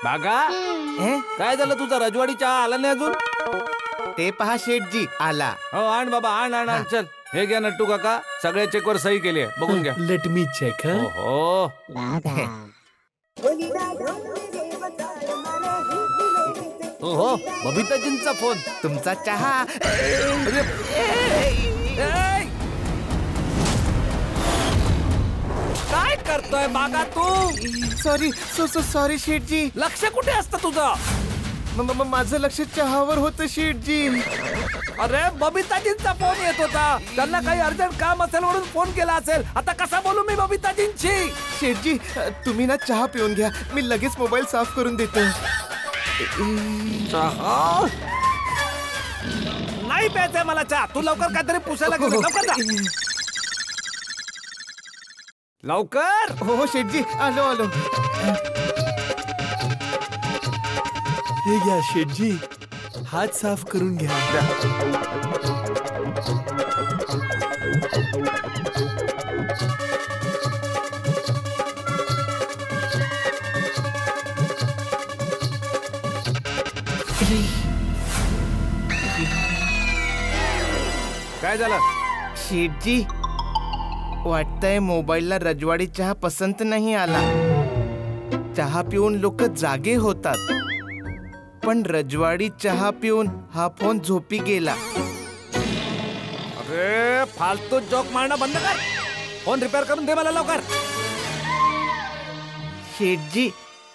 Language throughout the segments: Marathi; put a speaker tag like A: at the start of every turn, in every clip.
A: बागा काय झालं तुझा रजवाडी चहा आला नाही अजून?
B: ते पहा शेठजी आला.
A: हो आण बाबा आण चल. हे घ्या नट्टू काका, सगळ्या चेकवर सही केली आहे, बघून घ्या.
C: Let me check.
A: हो हो बबिताजींचा फोन.
B: तुमचा चहा.
A: काय करतोय बागा तू?
B: सॉरी शेठजी.
A: लक्ष कुठे असतं तुझं?
B: माझं लक्ष चहावर होतं शेठजी.
A: अरे बबिताजींचा फोन येत होता, त्यांना काही अर्जंट काम असेल म्हणून फोन केला असेल. आता कसा बोलू मी बबिताजींशी?
B: शेठजी तुम्ही ना चहा पिऊन घ्या, मी लगेच मोबाईल साफ करून देतो.
A: चहा नाही प्यायचंय मला चहा. तू लवकर काहीतरी पुसायला गेलो. लवकर जा लवकर.
B: हो शेठजी आलो.
C: हे घ्या शेठजी, हात साफ करून घ्या.
A: काय झालं?
B: शेठजी वाटतंय मोबाईलला रजवाडी चहा पसंत नाही आला. चहा पिऊन लोक जागे होतात, पण रजवाडी चहा पिऊन हा फोन झोपी गेला.
A: अरे फालतू जोक मारणं बंद कर. फोन रिपेअर करून दे मला लवकर.
B: शेठजी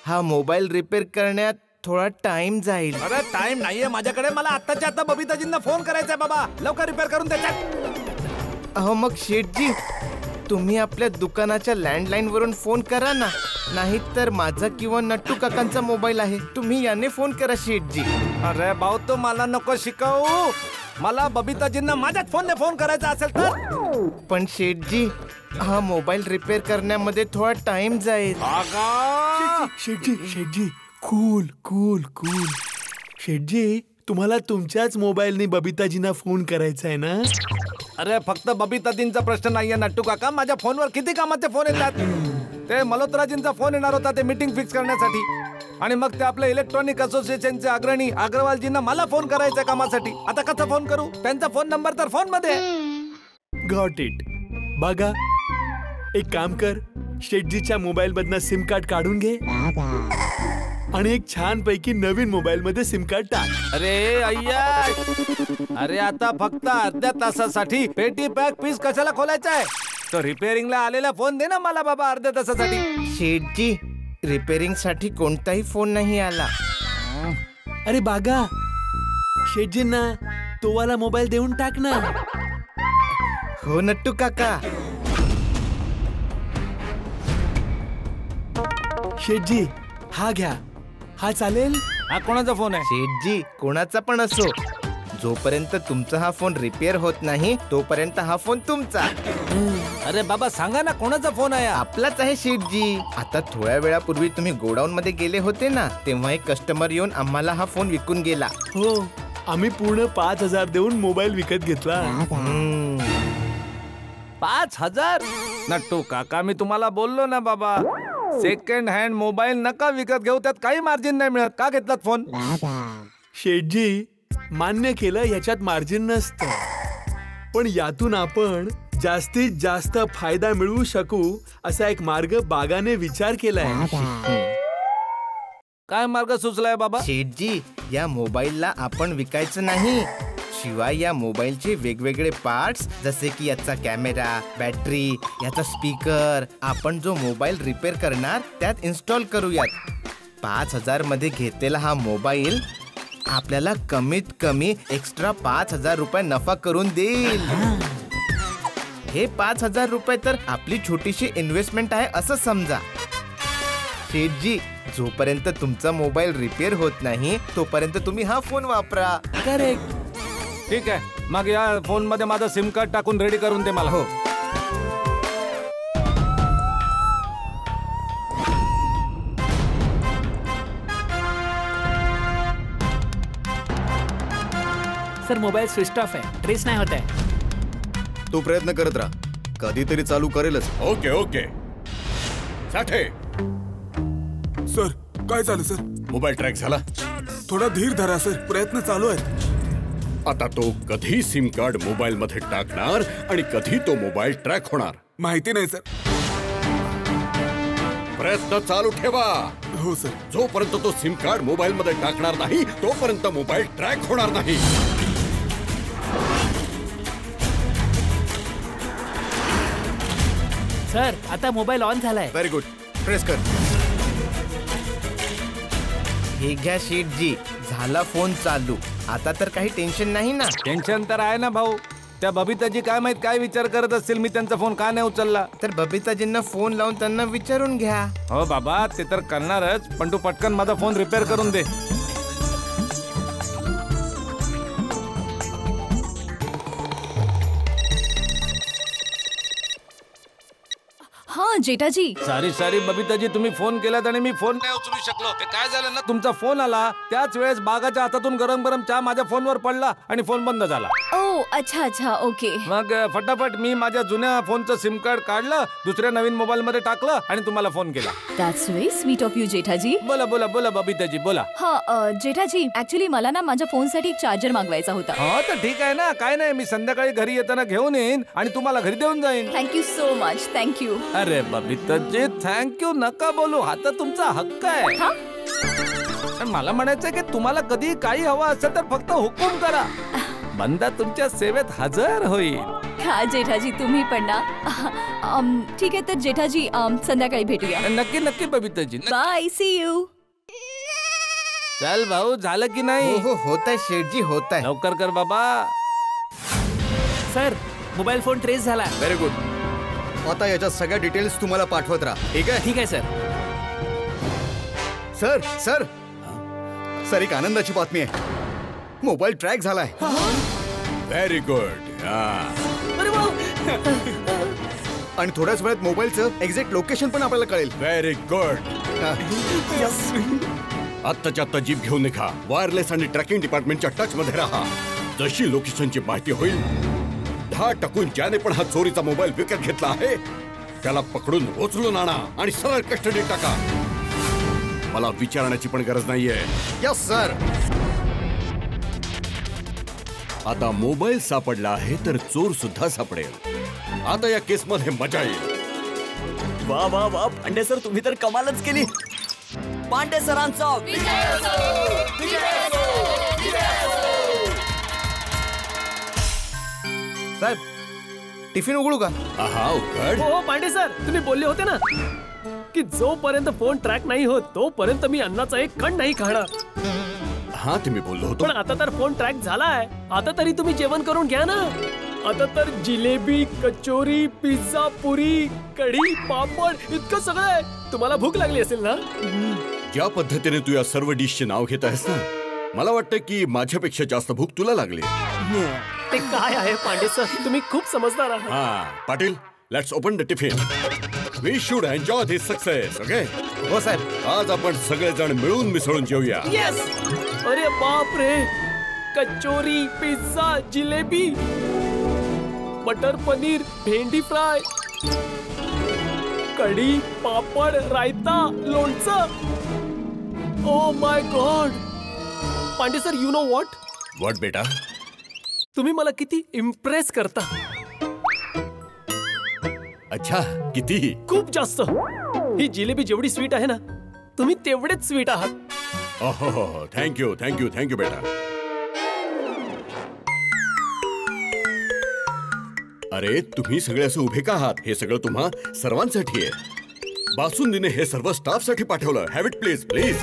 B: हा मोबाईल रिपेअर करण्यात थोडा टाइम जाईल.
A: अरे टाइम नाहीये माझ्याकडे. मला आत्ताच्या आता बबिताजींना फोन करायचा बाबा. लवकर रिपेअर करून द्यायचा.
B: अहो मग शेठजी तुम्ही आपल्या दुकानाच्या लँडलाईन वरून फोन करा ना, नाही तर माझा किंवा नट्टू काकांचा मोबाईल आहे, तुम्ही याने फोन करा शेठजी.
A: अरे भाऊ तू मला नको शिकवू. मला बबिताजींना माझ्याच फोनने फोन करायचा असेल तर.
B: पण शेठजी हा मोबाईल रिपेअर करण्यामध्ये थोडा टाइम जाईल.
C: शेठजी कूल. शेठजी तुम्हाला तुमच्याच मोबाईलने बबिताजींना फोन करायचा आहे ना?
A: अरे फक्त बबिताजींचा प्रश्न नाहीये नट्टू काका. माझ्या फोनवर किती कामाचे फोन येतात. ते मल्होत्राजींचा फोन येणार होता ते मीटिंग फिक्स करण्यासाठी, आणि मग ते आपल्या इलेक्ट्रॉनिक असोसिएशनचे अग्रणी अग्रवालजींना मला फोन करायचा कामासाठी. आता कसा फोन करू? त्यांचा फोन नंबर तर फोन मध्ये.
C: Got it. बघा एक काम कर, शेठजीच्या मोबाईल मधनं सिम कार्ड काढून घे आणि एक छान पैकी नवीन मोबाईल मध्ये सिम कार्ड टाक.
A: अरे अय्या, अरे आता फक्त अर्ध्या तासासाठी पेटी पॅक पीस कशाला खोलायचा आहे? तो रिपेअरिंगला आलेला फोन दे ना मला बाबा अर्ध्या तासासाठी.
B: शेठजी रिपेअरिंग साठी कोणताही फोन नाही आला.
C: अरे बागा शेठजींना तो वाला मोबाईल देऊन टाक ना.
B: हो नट्टू काका.
C: शेठजी हा घ्या. हा चालेल?
A: हा कोणाचा फोन आहे?
B: शेठजी कोणाचा पण असो, जोपर्यंत तुमचा हा फोन रिपेअर होत नाही तोपर्यंत हा फोन तुमचा.
A: अरे बाबा सांगा ना कोणाचा फोन आहे?
B: आपलाच आहे शेठजी. आता थोड्या वेळापूर्वी तुम्ही गोडाऊन मध्ये गेले होते ना, तेव्हा एक कस्टमर येऊन आम्हाला हा फोन विकून गेला.
C: हो आम्ही पूर्ण 5,000 देऊन मोबाईल विकत घेतला.
A: 5,000? नट्टू काका मी तुम्हाला बोललो ना बाबा, सेकंड हँड मोबाईल नका विकत घेऊ, त्यात काही मार्जिन नाही मिळत. का घेतलात फोन?
C: शेठजी मान्य केलं याच्यात मार्जिन नसतं, पण यातून आपण जास्तीत जास्त फायदा मिळवू शकू असा एक मार्ग बागाने विचार केलाय.
A: काय मार्ग सुचलाय बाबा?
B: शेठजी या मोबाईलला आपण विकायचं नाही, शिवाय या मोबाईलचे वेगवेगळे पार्ट्स जसे की याचा कॅमेरा, बॅटरी, याचा स्पीकर आपण जो मोबाईल रिपेअर करणार त्यात इन्स्टॉल करूयात. 5,000 मध्ये घेतलेला हा मोबाईल आपल्याला कमीत कमी एक्स्ट्रा 5,000 रुपये नफा करून देईल. हे 5,000 रुपये तर आपली छोटीशी इन्व्हेस्टमेंट आहे असं समजा. शेठजी जोपर्यंत तुमचा मोबाईल रिपेअर होत नाही तोपर्यंत तुम्ही हा फोन वापरा.
C: करेक्ट.
A: ठीक आहे, मग या फोन मध्ये माझं सिम कार्ड टाकून रेडी करून दे मला. हो
D: सर मोबाईल स्विच ऑफ आहे, ट्रेस नाही होत आहे.
E: तू प्रयत्न करत राहा, कधीतरी चालू करेलच.
F: Okay okay. साठे
G: सर
F: काय झालं सर?
G: मोबाईल ट्रॅक झाला.
F: थोडा धीर धरा सर, प्रयत्न चालू आहेत.
G: आता तो कधी सिम कार्ड मोबाईल मध्ये टाकणार आणि कधी तो मोबाईल ट्रॅक होणार
F: माहिती नाही सर.
G: प्रयत्न चालू ठेवा.
F: हो सर.
G: जोपर्यंत तो सिम कार्ड मोबाईल मध्ये टाकणार नाही तोपर्यंत मोबाईल ट्रॅक होणार नाही.
D: सर आता मोबाईल ऑन झालाय.
E: Very good. प्रेस कर.
B: हे घ्या शेठजी, झाला फोन चालू. आता तर काही टेन्शन नाही ना.
A: टेन्शन तर आहे ना भाऊ. त्या बबिताजी काय माहित काय विचार करत असतील, मी त्यांचा फोन का नाही उचलला.
B: तर बबिताजींना फोन लावून त्यांना विचारून घ्या.
A: हो बाबा, ते तर करणारच, पण तू पटकन माझा फोन रिपेअर करून दे.
H: हाँ जेठाजी.
A: सारी बबिताजी, तुम्ही फोन केलात आणि मी फोन नाही उचलू शकलो. ते काय झालं ना, तुमचा फोन आला त्याच वेळेस बागाच्या हातातून गरम गरम चहा माझ्या फोनवर पडला आणि फोन बंद झाला.
H: ओ अच्छा ओके.
A: मग फटाफट मी माझ्या जुन्या फोनचं सिम कार्ड काढलं, दुसऱ्या नवीन मोबाईल मध्ये टाकलं आणि तुम्हाला फोन केला.
H: That's very sweet of you Jethaji.
A: बोला बोला बोला बबिताजी बोला.
H: हा जेठाजी, ऍक्च्युली मला ना माझ्या फोनसाठी एक चार्जर मागवायचा होता.
A: हो तर ठीक आहे ना, काय नाही, मी संध्याकाळी घरी येताना घेऊन येईन आणि तुम्हाला घरी देऊन जाईन.
H: Thank you so much. थँक्यू.
A: अरे बबिताजी थँक्यू नका बोलू, हा तर तुमचा हक्क आहे. पण मला म्हणायचंय की तुम्हाला कधी काही हवं असेल तर फक्त हुकूम करा, बंदा तुमच्या सेवेत हजर होईल.
H: हा जेठाजी, तुम्ही पण ना. ठीक आहे तर जेठाजी, संध्याकाळी भेटूया.
A: नक्की नक्की बबिताजी.
H: Bye, C you.
A: चल भाऊ, झालं की नाही?
B: हो होत आहे शेठजी, होत आहे.
A: लवकर कर बाबा.
D: सर मोबाईल फोन ट्रेस झाला.
E: Very good. आता याच्या सगळ्या डिटेल्स तुम्हाला पाठवत राहा. ठीक आहे?
D: ठीक आहे सर.
E: सर सर सर एक आनंदाची बातमी आहे. मोबाईल ट्रॅक झालाय.
G: Very good.
E: आणि थोड्याच वेळात मोबाईलचं एक्झॅक्ट लोकेशन पण आपल्याला कळेल.
G: Very good. आत्ताच्या आत्ता जीप घेऊन निघा. वायरलेस आणि ट्रॅकिंग डिपार्टमेंटच्या टच मध्ये राहा. जशी लोकेशनची माहिती होईल, 10 टाकून ज्याने पण हा चोरीचा मोबाईल विकत घेतला आहे त्याला पकडून उचलून आणा आणि सरळ कस्टडीत टाका. मला विचारण्याची पण गरज नाहीये.
E: Yes sir.
G: आता मोबाईल सापडला आहे तर चोर सुद्धा सापडेल. आता या केस मध्ये मजा येईल.
I: वा वा वा पांडे सर, तुम्ही तर कमालच केली. पांडे सरांचा
B: साहेब, टिफिन उघडू का?
G: हा उघड.
J: हो पांडे सर, तुम्ही बोलले होते ना की जोपर्यंत फोन ट्रॅक नाही होत तोपर्यंत मी अन्नाचा एक कण नाही खाणार.
G: हा ते मी बोललो होतो.
J: पण आता तर फोन ट्रॅक झालाय, आता तरी तुम्ही जेवण करून घ्या ना. आता तर जिलेबी, कचोरी, पिझ्झा, पुरी, कढी, पापड इतकं सगळं आहे. तुम्हाला भूक लागली असेल ना?
G: ज्या पद्धतीने तू या सर्व डिशचे नाव घेत आहेस ना, मला वाटतं की माझ्यापेक्षा जास्त भूक तुला लागली.
J: ते काय आहे पांडे सर, तुम्ही खूप समजदार आहात.
G: हा Patil, let's open the tiffin. We should enjoy this success. Okay?
B: हो साहेब.
G: आज आपण सगळेजण मिळून मिसळून जेवूया.
J: येस. अरे बाप रे, कचोरी, पिझ्झा, जिलेबी, बटर पनीर, भेंडी फ्राय, कढी, पापड, रायता, लोणचं. Oh my god. Pandey sir, you know what?
G: What बेटा?
J: तुम्ही मला किती इम्प्रेस करता.
G: अच्छा, किती?
J: खूप जास्त. ही जिलेबी जेवढी स्वीट आहे ना, तुम्ही तेवढेच स्वीट आहात.
G: ओहो, थँक्यू थँक्यू थँक्यू बेटा. अरे तुम्ही सगळे असे उभे का आहात? हे सगळं तुम्हा सर्वांसाठी आहे. बासुंदीने हे सर्व स्टाफ साठी पाठवलं. Have it please please.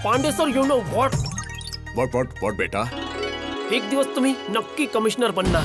J: Pandey sir, you know what?
G: What what what बेटा?
J: एक दिवस तुम्ही नक्की कमिशनर बनणार.